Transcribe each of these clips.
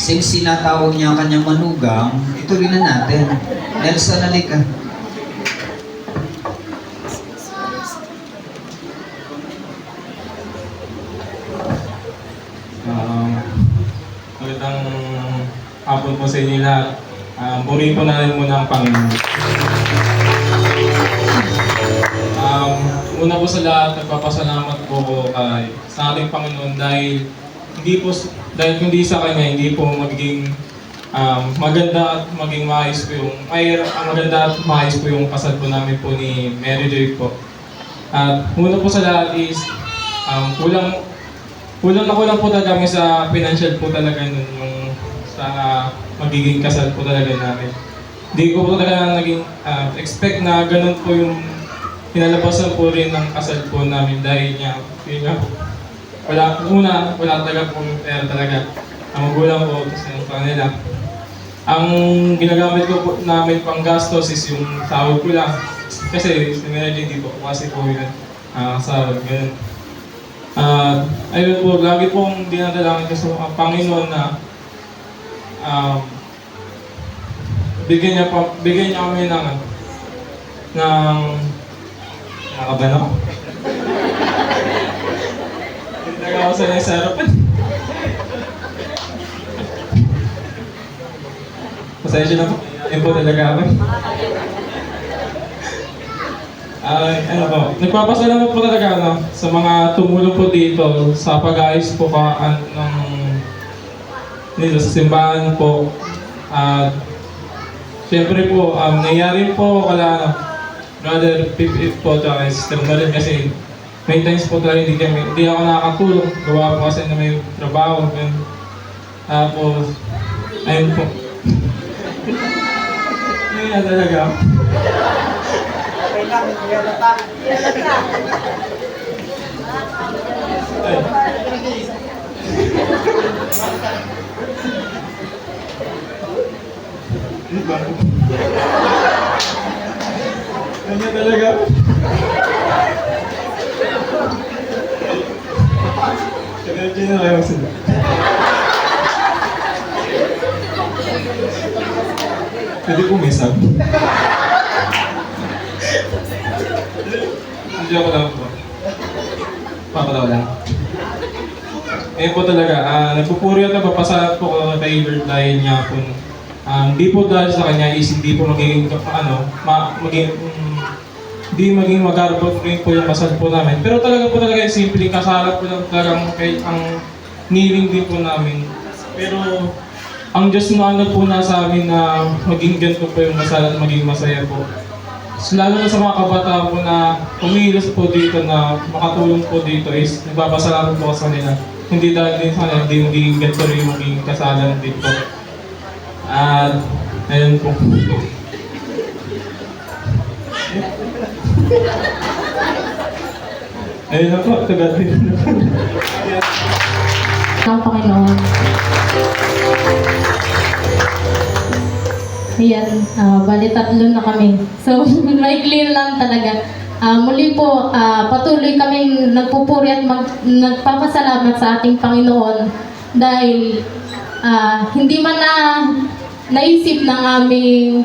Since sinatawag niya ang kanyang manugang, ituloy na natin. Nelson, halika. Magandang hapon po sa inyo lahat. Purihin po natin muna ang Panginoon. Una po sa lahat, nagpapasalamat po ko sa ating Panginoon dahil hindi sa Kanya, hindi po magiging maganda at maging maayos po yung kasal po namin po ni Mary Joy po. At una po sa lahat is kulang po talaga kami sa financial po talaga nun yung sa magiging kasal po talaga namin. Hindi ko po talaga naging expect na ganun po yung pinalabasan po rin ng kasal po namin dahil yun nga, wala talaga po pera talaga. Ang magulang po kasi yung kanila. Ang ginagamit ko po namin pang gastos is yung sahod ko lang. Kasi sa energy hindi po kasi po yun sahod, ganun. Ayun po, lagi pong dinadalangin ko sa Panginoon na bigyan niya kami ng nakakaban ako. Hindi ako sanay sa harapan. Pasensya na po. Ayun po talaga ako. Ano po, nagpapasalamat po talaga sa mga tumulong po dito sa pag-ayos po dito sa simbahan po. Siyempre po, nangyari po Brother Pip po at Sister Marin kasi may times po talaga hindi ako nakakatulong. Gawa po kasi na may trabaho. Tapos, ayun po. Ngayon talaga. Okay lang, yalata. Ay. Ano ba? Kanya talaga. Energy na kayo sila. Pwede pumisag. Hindi ako lang po. Papalaw lang. Ngayon po talaga, nagpupuri at nagpapasalamat po ko kay Lord dahil niya po. Hindi po dahil sa kanya is hindi po magiging hindi maging magarbot rin po yung kasal po namin. Pero talaga po talaga yung simpleng kasalat po lang talagang ang niling din po namin. Pero ang Diyos na po nasa amin na maging ganito po yung kasal at maging masaya po. So, lalo na sa mga kabataan po na umiilos po dito na makatulong po dito is nagpapasalamat po sa kanila. Hindi dahil din sa kanila, hindi magiging ganito rin yung magiging kasalan din po. At ayun po. Ayun na po, tagad din. Ng Panginoon. Ayan, bali tatlo na kami. So, maikli lang talaga. Muli po, patuloy kaming nagpupuri at nagpapasalamat sa ating Panginoon dahil hindi man naisip ng aming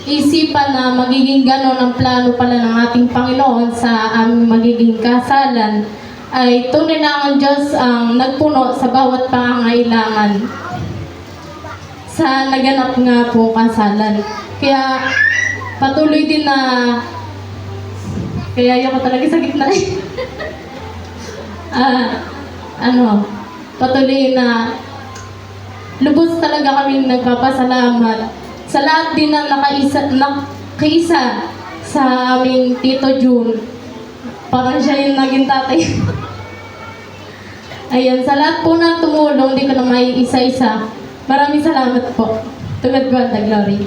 isipan na magiging ganon ang plano pala ng ating Panginoon sa aming magiging kasalan, ay tunay na ang Diyos ang nagpuno sa bawat pangangailangan sa naganap nga po kasalan. Kaya patuloy din na kaya ayoko talaga sa gitna patuloy na lubos talaga kaming nagpapasalamat sa lahat din na nakaisa sa aming Tito June. Parang siya yung naging tatay. Ayan, sa lahat po na tumulong, hindi ko na may isa-isa. Maraming salamat po. To God be the glory.